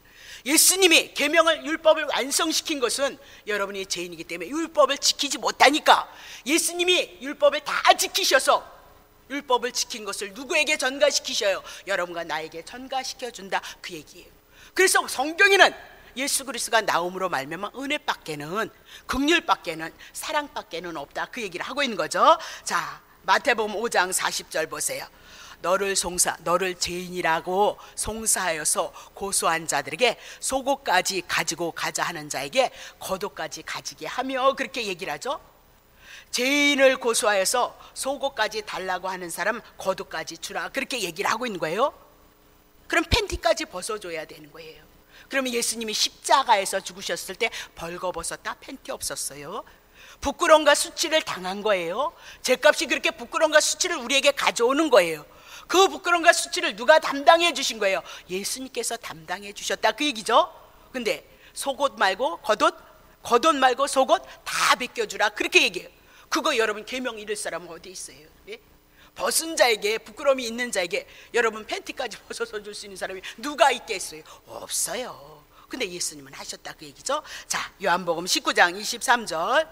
예수님이 계명을, 율법을 완성시킨 것은 여러분이 죄인이기 때문에 율법을 지키지 못하니까 예수님이 율법을 다 지키셔서 율법을 지킨 것을 누구에게 전가시키셔요? 여러분과 나에게 전가시켜준다, 그 얘기예요. 그래서 성경에는 예수 그리스도가 나옴으로 말미암아 은혜밖에는, 긍휼밖에는, 사랑밖에는 없다, 그 얘기를 하고 있는 거죠. 자, 마태복음 5장 40절 보세요. 너를 죄인이라고 송사하여서 고소한 자들에게 속옷까지 가지고 가자 하는 자에게 겉옷까지 가지게 하며, 그렇게 얘기를 하죠. 죄인을 고소하여서 속옷까지 달라고 하는 사람 겉옷까지 주라, 그렇게 얘기를 하고 있는 거예요. 그럼 팬티까지 벗어줘야 되는 거예요. 그러면 예수님이 십자가에서 죽으셨을 때 벌거벗었다, 팬티 없었어요. 부끄러움과 수치를 당한 거예요. 죄값이 그렇게 부끄러움과 수치를 우리에게 가져오는 거예요. 그 부끄러움과 수치를 누가 담당해 주신 거예요? 예수님께서 담당해 주셨다, 그 얘기죠. 근데 속옷 말고 겉옷 말고 속옷 다 벗겨주라, 그렇게 얘기해요. 그거 여러분 계명 잃을 사람은 어디 있어요? 예? 벗은 자에게, 부끄러움이 있는 자에게 여러분 팬티까지 벗어서 줄 수 있는 사람이 누가 있겠어요? 없어요. 근데 예수님은 하셨다, 그 얘기죠. 자, 요한복음 19장 23절.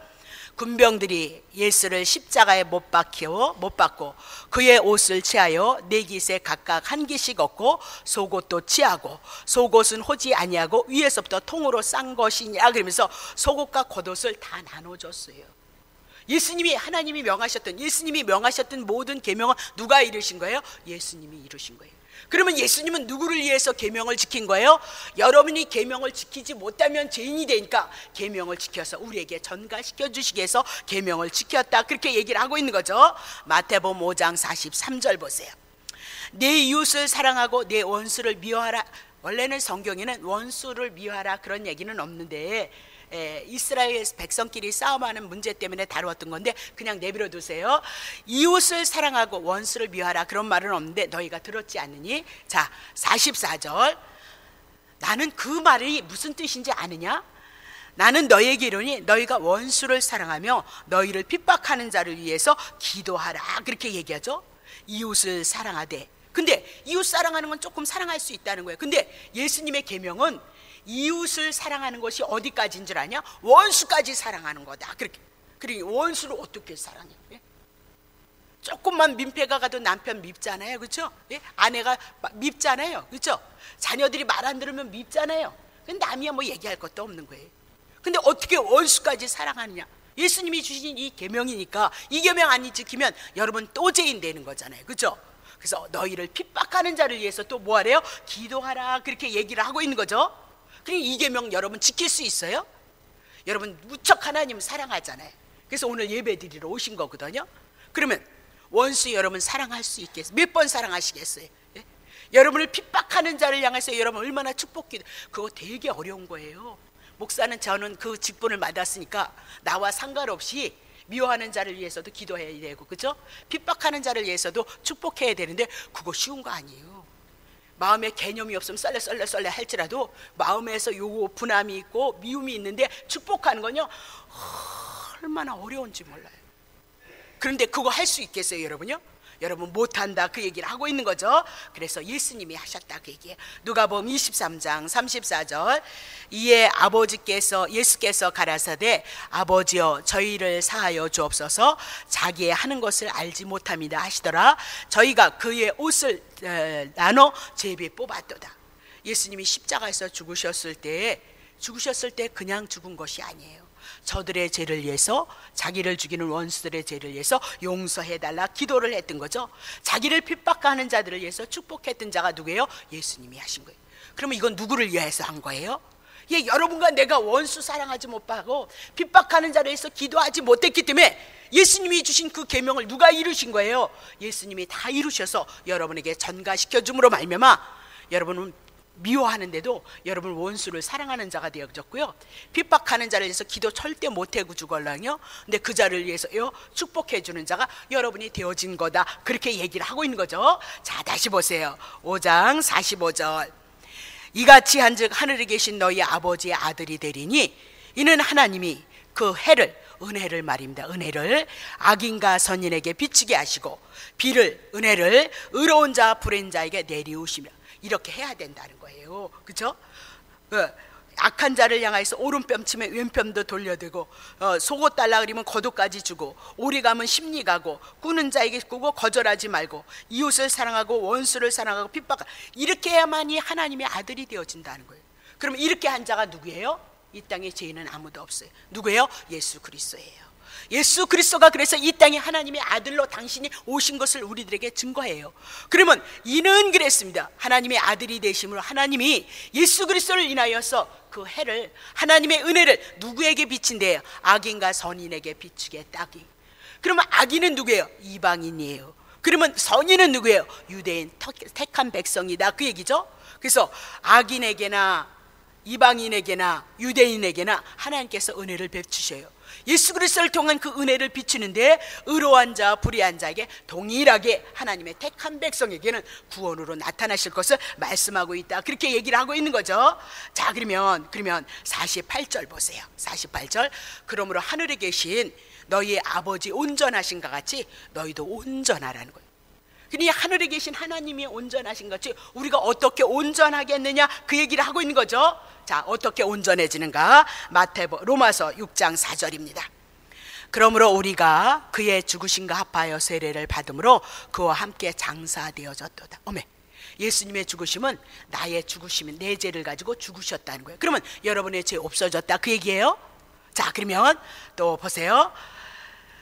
군병들이 예수를 십자가에 못 박고 그의 옷을 취하여 네 깃에 각각 한 깃씩 얻고 속옷도 취하고, 속옷은 호지 아니하고 위에서부터 통으로 싼 것이냐, 그러면서 속옷과 겉옷을 다 나눠줬어요. 하나님이 명하셨던 모든 계명은 누가 이루신 거예요? 예수님이 이루신 거예요. 그러면 예수님은 누구를 위해서 계명을 지킨 거예요? 여러분이 계명을 지키지 못하면 죄인이 되니까 계명을 지켜서 우리에게 전가시켜 주시기 위해서 계명을 지켰다, 그렇게 얘기를 하고 있는 거죠. 마태복음 5장 43절 보세요. 내 이웃을 사랑하고 내 원수를 미워하라. 원래는 성경에는 원수를 미워하라 그런 얘기는 없는데, 이스라엘 백성끼리 싸움하는 문제 때문에 다루었던 건데 그냥 내버려 두세요. 이웃을 사랑하고 원수를 미워하라 그런 말은 없는데 너희가 들었지 않느니? 자, 44절. 나는 그 말이 무슨 뜻인지 아느냐? 나는 너희에게 이르니 너희가 원수를 사랑하며 너희를 핍박하는 자를 위해서 기도하라, 그렇게 얘기하죠. 이웃을 사랑하되, 근데 이웃 사랑하는 건 조금 사랑할 수 있다는 거예요. 근데 예수님의 계명은 이웃을 사랑하는 것이 어디까지인 줄 아냐? 원수까지 사랑하는 거다, 그렇게. 그러니 원수를 어떻게 사랑해? 예? 조금만 민폐가 가도 남편 밉잖아요, 그렇죠? 예? 아내가 밉잖아요, 그렇죠? 자녀들이 말 안 들으면 밉잖아요. 근데 남이야 뭐 얘기할 것도 없는 거예요. 근데 어떻게 원수까지 사랑하느냐? 예수님이 주신 이 계명이니까 이 계명 안 지키면 여러분 또 죄인 되는 거잖아요, 그렇죠? 그래서 너희를 핍박하는 자를 위해서 또 뭐 하래요? 기도하라, 그렇게 얘기를 하고 있는 거죠. 그러니 이 계명 여러분 지킬 수 있어요? 여러분 무척 하나님 사랑하잖아요. 그래서 오늘 예배 드리러 오신 거거든요. 그러면 원수 여러분 사랑할 수 있겠어요? 몇 번 사랑하시겠어요? 예? 여러분을 핍박하는 자를 향해서 여러분 얼마나 축복기도, 그거 되게 어려운 거예요. 목사는 저는 그 직분을 맡았으니까 나와 상관없이 미워하는 자를 위해서도 기도해야 되고, 그죠? 핍박하는 자를 위해서도 축복해야 되는데 그거 쉬운 거 아니에요. 마음에 개념이 없으면 썰레 할지라도 마음에서 요 분함이 있고 미움이 있는데 축복하는 건요 얼마나 어려운지 몰라요. 그런데 그거 할 수 있겠어요, 여러분요? 여러분 못한다, 그 얘기를 하고 있는 거죠. 그래서 예수님이 하셨다, 그 얘기예요. 누가복음 23장 34절. 이에 예수께서 가라사대 아버지여 저희를 사하여 주옵소서, 자기의 하는 것을 알지 못함이다 하시더라. 저희가 그의 옷을 나눠 제비 뽑았도다. 예수님이 십자가에서 죽으셨을 때 그냥 죽은 것이 아니에요. 저들의 죄를 위해서, 자기를 죽이는 원수들의 죄를 위해서 용서해달라 기도를 했던 거죠. 자기를 핍박하는 자들을 위해서 축복했던 자가 누구예요? 예수님이 하신 거예요. 그러면 이건 누구를 위해서 한 거예요? 예, 여러분과 내가 원수 사랑하지 못하고 핍박하는 자를 위해서 기도하지 못했기 때문에 예수님이 주신 그 계명을 누가 이루신 거예요? 예수님이 다 이루셔서 여러분에게 전가시켜 줌으로 말미암아 여러분은 미워하는데도 여러분 원수를 사랑하는 자가 되어졌고요, 핍박하는 자를 위해서 기도 절대 못하고 죽을랑요, 근데 그 자를 위해서요 축복해 주는 자가 여러분이 되어진 거다, 그렇게 얘기를 하고 있는 거죠. 자, 다시 보세요. 5장 45절. 이같이 한즉 하늘에 계신 너희 아버지의 아들이 되리니 이는 하나님이 그 은혜를 말입니다. 은혜를 악인과 선인에게 비추게 하시고 은혜를 의로운 자 불의한 자에게 내리우시며, 이렇게 해야 된다는 거예요, 그렇죠? 악한 자를 향해서 오른뺨 치면 왼뺨도 돌려대고, 속옷 달라 그러면 겉옷까지 주고, 오리 가면 심리 가고, 꾸는 자에게 꾸고 거절하지 말고, 이웃을 사랑하고 원수를 사랑하고 핍박, 이렇게 해야만이 하나님의 아들이 되어진다는 거예요. 그럼 이렇게 한 자가 누구예요? 이 땅에 죄인은 아무도 없어요. 누구예요? 예수 그리스도예요. 예수 그리스도가 그래서 이 땅에 하나님의 아들로 당신이 오신 것을 우리들에게 증거해요. 그러면 이는 그랬습니다. 하나님의 아들이 되심으로 하나님이 예수 그리스도를 인하여서 그 해를, 하나님의 은혜를 누구에게 비친대요? 악인과 선인에게 비추겠다기. 그러면 악인은 누구예요? 이방인이에요. 그러면 선인은 누구예요? 유대인 택한 백성이다, 그 얘기죠. 그래서 악인에게나 이방인에게나 유대인에게나 하나님께서 은혜를 베푸셔요. 예수 그리스도를 통한 그 은혜를 비추는데 의로한 자 불의한 자에게 동일하게 하나님의 택한 백성에게는 구원으로 나타나실 것을 말씀하고 있다, 그렇게 얘기를 하고 있는 거죠. 자, 그러면 48절 보세요. 48절. 그러므로 하늘에 계신 너희의 아버지 온전하신가 같이 너희도 온전하라는 거예요. 그러니 하늘에 계신 하나님이 온전하신 것 같이 우리가 어떻게 온전하겠느냐, 그 얘기를 하고 있는 거죠. 자, 어떻게 온전해지는가? 로마서 6장 4절입니다. 그러므로 우리가 그의 죽으심과 합하여 세례를 받음으로 그와 함께 장사되어졌도다. 어메, 예수님의 죽으심은 나의 죽으심은 내 죄를 가지고 죽으셨다는 거예요. 그러면 여러분의 죄 없어졌다, 그 얘기예요. 자, 그러면 또 보세요.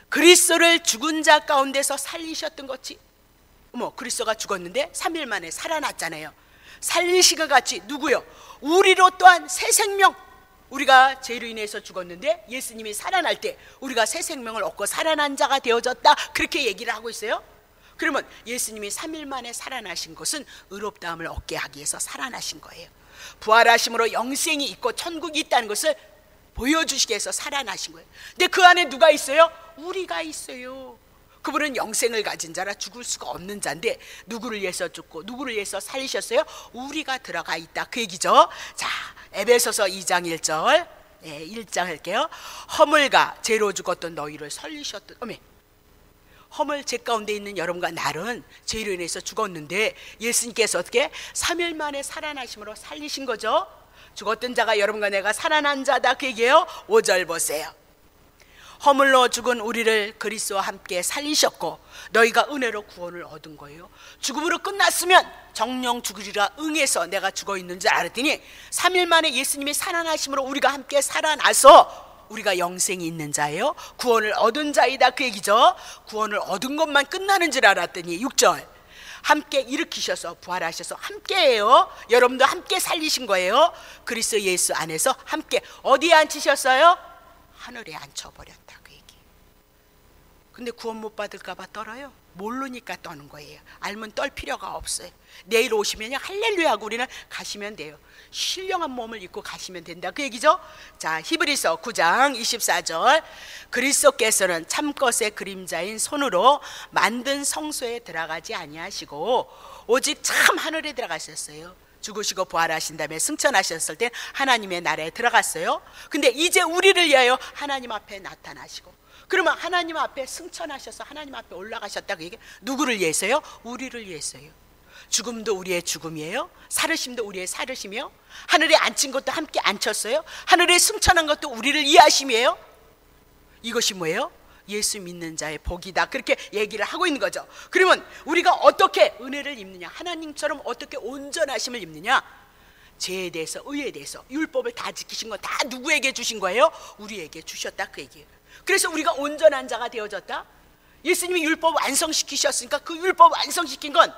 그리스도를 죽은 자 가운데서 살리셨던 것이, 그리스도가 죽었는데 3일 만에 살아났잖아요. 살리신 것 같이 누구요? 우리로 또한 새 생명, 우리가 죄로 인해서 죽었는데 예수님이 살아날 때 우리가 새 생명을 얻고 살아난 자가 되어졌다, 그렇게 얘기를 하고 있어요. 그러면 예수님이 3일 만에 살아나신 것은 의롭다함을 얻게 하기 위해서 살아나신 거예요. 부활하심으로 영생이 있고 천국이 있다는 것을 보여주시기 위해서 살아나신 거예요. 근데 그 안에 누가 있어요? 우리가 있어요. 그분은 영생을 가진 자라 죽을 수가 없는 자인데 누구를 위해서 죽고 누구를 위해서 살리셨어요? 우리가 들어가 있다, 그 얘기죠. 자, 에베소서 2장 1절, 1장 할게요. 허물과 죄로 죽었던 너희를 살리셨던, 허물, 죄 가운데 있는 여러분과 나는 죄로 인해서 죽었는데 예수님께서 어떻게 3일 만에 살아나심으로 살리신 거죠. 죽었던 자가 여러분과 내가 살아난 자다, 그 얘기예요. 5절 보세요. 허물로 죽은 우리를 그리스도와 함께 살리셨고 너희가 은혜로 구원을 얻은 거예요. 죽음으로 끝났으면 정령 죽으리라 응해서 내가 죽어 있는 줄 알았더니 3일 만에 예수님이 살아나심으로 우리가 함께 살아나서 우리가 영생이 있는 자예요. 구원을 얻은 자이다, 그 얘기죠. 구원을 얻은 것만 끝나는 줄 알았더니 6절. 함께 일으키셔서 부활하셔서 함께해요. 여러분도 함께 살리신 거예요. 그리스도 예수 안에서 함께 어디에 앉히셨어요? 하늘에 앉혀버렸다, 그 얘기. 근데 구원 못 받을까 봐 떨어요? 모르니까 떠는 거예요. 알면 떨 필요가 없어요. 내일 오시면요, 할렐루야 하고 우리는 가시면 돼요. 신령한 몸을 입고 가시면 된다, 그 얘기죠. 자, 히브리서 9장 24절. 그리스도께서는 참것의 그림자인 손으로 만든 성소에 들어가지 아니하시고 오직 참 하늘에 들어가셨어요. 죽으시고 부활하신 다음에 승천하셨을 때 하나님의 나라에 들어갔어요. 근데 이제 우리를 위하여 하나님 앞에 나타나시고, 그러면 하나님 앞에 승천하셔서 하나님 앞에 올라가셨다, 그 얘기. 누구를 위해서요? 우리를 위해서요. 죽음도 우리의 죽음이에요. 살으심도 우리의 살으심이요. 하늘에 앉힌 것도 함께 앉혔어요. 하늘에 승천한 것도 우리를 이해하심이에요. 이것이 뭐예요? 예수 믿는 자의 복이다, 그렇게 얘기를 하고 있는 거죠. 그러면 우리가 어떻게 은혜를 입느냐, 하나님처럼 어떻게 온전하심을 입느냐? 죄에 대해서, 의에 대해서, 율법을 다 지키신 건 다 누구에게 주신 거예요? 우리에게 주셨다, 그 얘기예요. 그래서 우리가 온전한 자가 되어졌다. 예수님이 율법 완성시키셨으니까 그 율법 완성시킨 건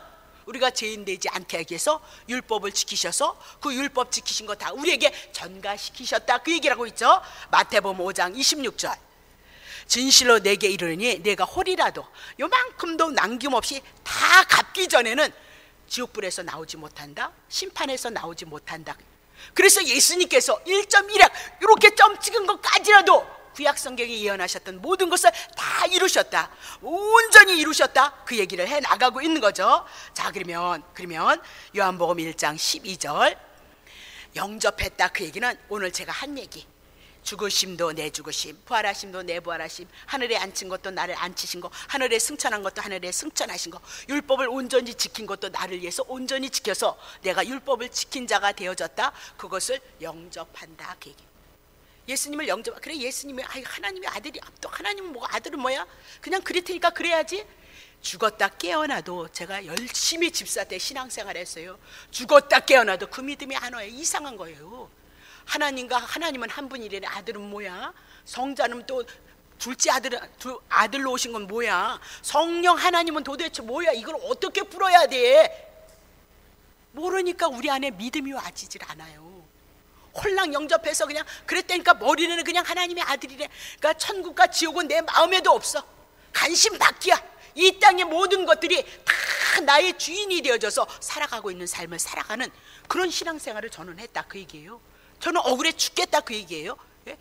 우리가 죄인 되지 않게 하기 위해서 율법을 지키셔서 그 율법 지키신 거 다 우리에게 전가시키셨다, 그 얘기를 하고 있죠. 마태복음 5장 26절. 진실로 내게 이르니 내가 홀이라도 요만큼도 남김없이 다 갚기 전에는 지옥불에서 나오지 못한다, 심판에서 나오지 못한다. 그래서 예수님께서 1.1약 이렇게 점 찍은 것까지라도 구약 성경에 예언하셨던 모든 것을 다 이루셨다, 온전히 이루셨다, 그 얘기를 해 나가고 있는 거죠. 자, 그러면 요한복음 1장 12절. 영접했다, 그 얘기는 오늘 제가 한 얘기, 죽으심도 내 죽으심, 부활하심도 내 부활하심, 하늘에 앉힌 것도 나를 앉히신 거, 하늘에 승천한 것도 하늘에 승천하신 거, 율법을 온전히 지킨 것도 나를 위해서 온전히 지켜서 내가 율법을 지킨 자가 되어졌다. 그것을 영접한다. 그 얘기. 예수님을 영접. 그래, 예수님이 하나님의 아들이, 또 하나님은 뭐가, 아들은 뭐야? 그냥 그럴 테니까 그래야지. 죽었다 깨어나도, 제가 열심히 집사 때 신앙생활 했어요. 죽었다 깨어나도 그 믿음이 안 와요. 이상한 거예요. 하나님은 한 분이래. 아들은 뭐야? 성자는 또 둘째 아들로 오신 건 뭐야? 성령 하나님은 도대체 뭐야? 이걸 어떻게 풀어야 돼? 모르니까 우리 안에 믿음이 와지질 않아요. 홀랑 영접해서 그냥 그랬다니까 머리는 그냥 하나님의 아들이래. 그러니까 천국과 지옥은 내 마음에도 없어. 간신 받기야. 이 땅의 모든 것들이 다 나의 주인이 되어져서 살아가고 있는 삶을 살아가는 그런 신앙생활을 저는 했다. 그 얘기예요. 저는 억울해 죽겠다. 그 얘기예요. 예?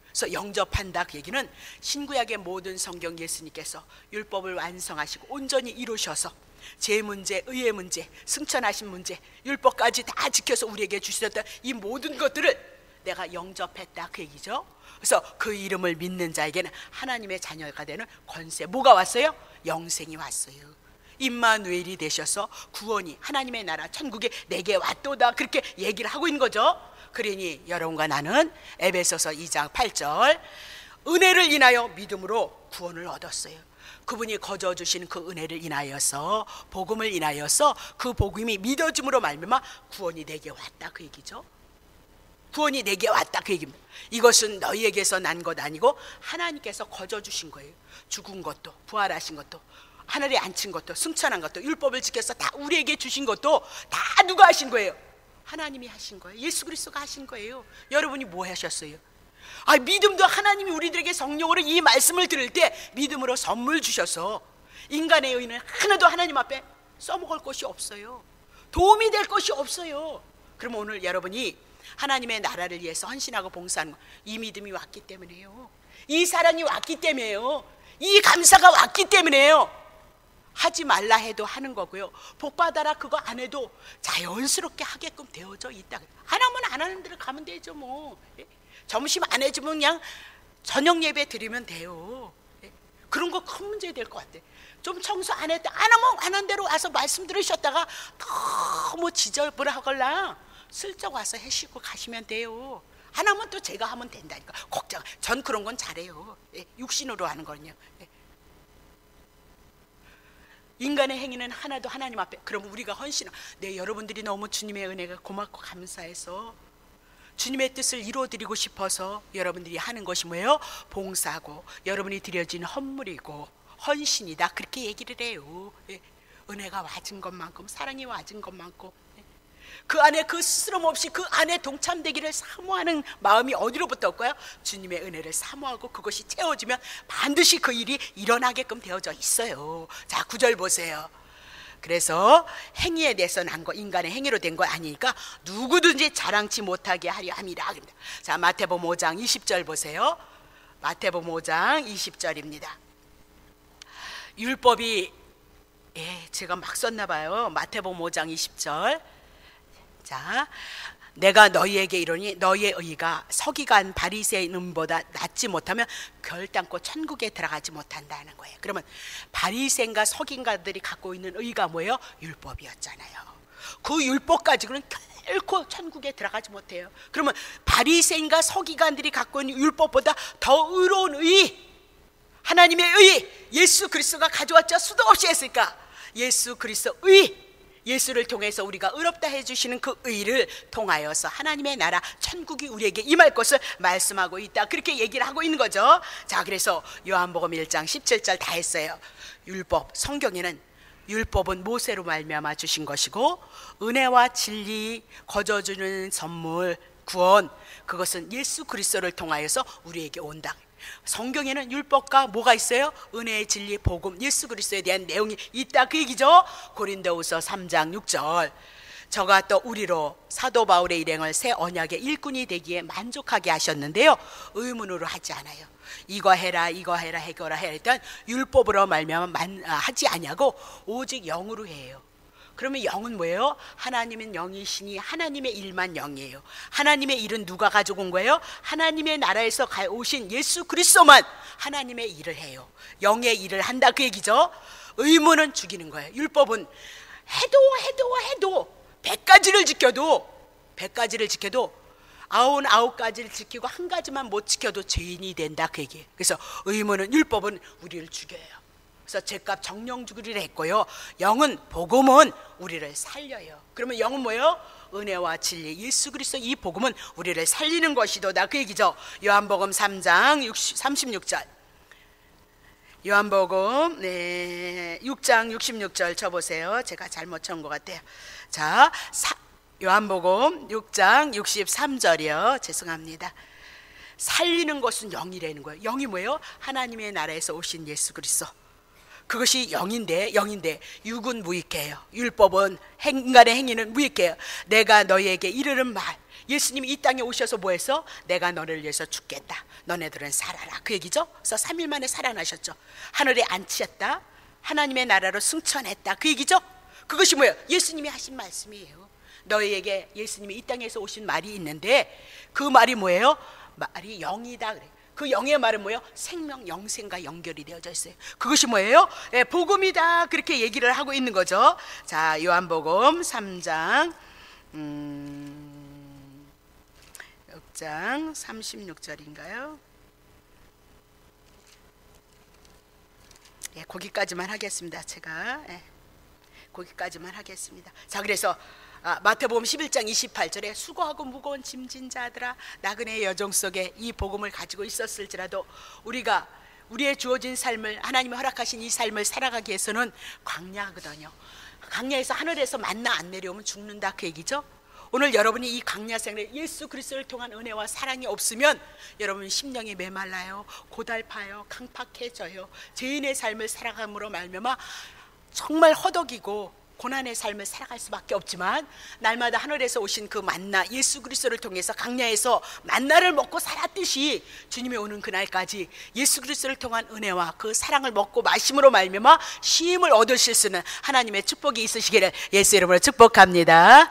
그래서 영접한다. 그 얘기는 신구약의 모든 성경, 예수님께서 율법을 완성하시고 온전히 이루셔서 제 문제, 의의 문제, 승천하신 문제, 율법까지 다 지켜서 우리에게 주셨던 이 모든 것들을 내가 영접했다. 그 얘기죠. 그래서 그 이름을 믿는 자에게는 하나님의 자녀가 되는 권세, 뭐가 왔어요? 영생이 왔어요. 임마누엘이 되셔서 구원이, 하나님의 나라 천국이 내게 왔도다. 그렇게 얘기를 하고 있는 거죠. 그러니 여러분과 나는 에베소서 2장 8절, 은혜를 인하여 믿음으로 구원을 얻었어요. 그분이 거저 주신 그 은혜를 인하여서, 복음을 인하여서, 그 복음이 믿어짐으로 말미암아 구원이 내게 왔다. 그 얘기죠. 구원이 내게 왔다. 그 얘기입니다. 이것은 너희에게서 난 것 아니고 하나님께서 거저 주신 거예요. 죽은 것도, 부활하신 것도, 하늘에 앉힌 것도, 승천한 것도, 율법을 지켜서 다 우리에게 주신 것도 다 누가 하신 거예요? 하나님이 하신 거예요. 예수 그리스도가 하신 거예요. 여러분이 뭐 하셨어요? 믿음도 하나님이 우리들에게 성령으로 이 말씀을 들을 때 믿음으로 선물 주셔서 인간의 의는 하나도 하나님 앞에 써먹을 것이 없어요. 도움이 될 것이 없어요. 그럼 오늘 여러분이 하나님의 나라를 위해서 헌신하고 봉사하는 거, 이 믿음이 왔기 때문에요. 이 사랑이 왔기 때문에요. 이 감사가 왔기 때문에요. 하지 말라 해도 하는 거고요. 복 받아라 그거 안 해도 자연스럽게 하게끔 되어져 있다. 안 하면 안 하는 대로 가면 되죠. 뭐 점심 안 해주면 그냥 저녁 예배 드리면 돼요. 그런 거 큰 문제 될 것 같아. 좀 청소 안 했다, 안 하면 안 한 대로 와서 말씀 들으셨다가 너무 지저분하걸라 슬쩍 와서 해시고 가시면 돼요. 안 하면 또 제가 하면 된다니까. 걱정. 전 그런 건 잘해요. 육신으로 하는 거는요. 인간의 행위는 하나도 하나님 앞에. 그럼 우리가 헌신하. 여러분들이 너무 주님의 은혜가 고맙고 감사해서 주님의 뜻을 이루어드리고 싶어서 여러분들이 하는 것이 뭐예요? 봉사하고 여러분이 드려진 헌물이고 헌신이다. 그렇게 얘기를 해요. 은혜가 와진 것만큼, 사랑이 와진 것만큼, 그 안에 그 스스럼 없이 그 안에 동참되기를 사모하는 마음이 어디로부터 올까요? 주님의 은혜를 사모하고 그것이 채워지면 반드시 그 일이 일어나게끔 되어져 있어요. 자, 9절 보세요. 그래서 행위에 대해서 난 거, 인간의 행위로 된 거 아니니까 누구든지 자랑치 못하게 하려 함이라. 자, 마태복음 5장 20절 보세요. 마태복음 5장 20절입니다. 율법이 제가 막 썼나 봐요. 마태복음 5장 20절. 자, 내가 너희에게 이르니 너희의 의가 서기관 바리새인보다 낫지 못하면 결단코 천국에 들어가지 못한다는 거예요. 그러면 바리새인과 서기관들이 갖고 있는 의가 뭐예요? 율법이었잖아요. 그 율법 가지고는 결코 천국에 들어가지 못해요. 그러면 바리새인과 서기관들이 갖고 있는 율법보다 더 의로운 의, 하나님의 의, 예수 그리스도가 가져왔죠. 수도 없이 했으니까 예수 그리스도 의, 예수를 통해서 우리가 의롭다 해주시는 그 의를 통하여서 하나님의 나라 천국이 우리에게 임할 것을 말씀하고 있다. 그렇게 얘기를 하고 있는 거죠. 자, 그래서 요한복음 1장 17절 다 했어요. 율법, 성경에는 율법은 모세로 말미암아 주신 것이고 은혜와 진리, 거저주는 선물, 구원, 그것은 예수 그리스도를 통하여서 우리에게 온다. 성경에는 율법과 뭐가 있어요? 은혜의 진리, 복음, 예수 그리스도에 대한 내용이 있다. 그 얘기죠. 고린도후서 3장 6절. 저가 또 우리로 사도 바울의 일행을 새 언약의 일꾼이 되기에 만족하게 하셨는데요, 의문으로 하지 않아요. 이거 해라 이거 해라 해거라 해. 일단 율법으로 말미암아 하지 아니하고 오직 영으로 해요. 그러면 영은 뭐예요? 하나님은 영이시니 하나님의 일만 영이에요. 하나님의 일은 누가 가지고 온 거예요? 하나님의 나라에서 오신 예수 그리스도만 하나님의 일을 해요. 영의 일을 한다 그 얘기죠. 의무는 죽이는 거예요. 율법은 해도 100가지를 지켜도 99가지를 지키고 한 가지만 못 지켜도 죄인이 된다 그 얘기예요. 그래서 의무는, 율법은 우리를 죽여요. 그래서 죄값 정령 죽이리라 했고요. 영은, 복음은 우리를 살려요. 그러면 영은 뭐예요? 은혜와 진리, 예수 그리스도 이 복음은 우리를 살리는 것이도다 그 얘기죠. 요한복음 3장 36절. 요한복음 6장 66절 쳐보세요. 제가 잘못 쳤은 것 같아요. 자, 요한복음 6장 63절이요. 죄송합니다. 살리는 것은 영이라는 거예요. 영이 뭐예요? 하나님의 나라에서 오신 예수 그리스도. 그것이 영인데 육은 무익해요. 율법은, 인간의 행위는 무익해요. 내가 너희에게 이르는 말, 예수님이 이 땅에 오셔서 뭐 했어? 내가 너를 위해서 죽겠다, 너네들은 살아라 그 얘기죠. 그래서 3일 만에 살아나셨죠. 하늘에 앉히셨다, 하나님의 나라로 승천했다 그 얘기죠. 그것이 뭐예요? 예수님이 하신 말씀이에요. 너희에게 예수님이 이 땅에서 오신 말이 있는데 그 말이 뭐예요? 말이 영이다 그래. 그 영의 말은 뭐예요? 생명, 영생과 연결이 되어져 있어요. 그것이 뭐예요? 복음이다 그렇게 얘기를 하고 있는 거죠. 자, 요한복음 3장 6장 36절인가요? 거기까지만 하겠습니다. 제가 거기까지만 하겠습니다. 자, 그래서 마태복음 11장 28절에 수고하고 무거운 짐진 자들아 나그네의 여정 속에 이 복음을 가지고 있었을지라도 우리가 우리의 주어진 삶을, 하나님이 허락하신 이 삶을 살아가기 위해서는 광야거든요. 광야에서 하늘에서 만나 안 내려오면 죽는다 그 얘기죠. 오늘 여러분이 이 광야 생활에 예수 그리스도를 통한 은혜와 사랑이 없으면 여러분 심령이 메말라요, 고달파요, 강팍해져요. 죄인의 삶을 살아감으로 말미암아 정말 허덕이고 고난의 삶을 살아갈 수밖에 없지만 날마다 하늘에서 오신 그 만나, 예수 그리스도를 통해서 광야에서 만나를 먹고 살았듯이 주님이 오는 그날까지 예수 그리스도를 통한 은혜와 그 사랑을 먹고 마심으로 말미암아 쉼을 얻으실 수 있는 하나님의 축복이 있으시기를 예수 이름으로 축복합니다.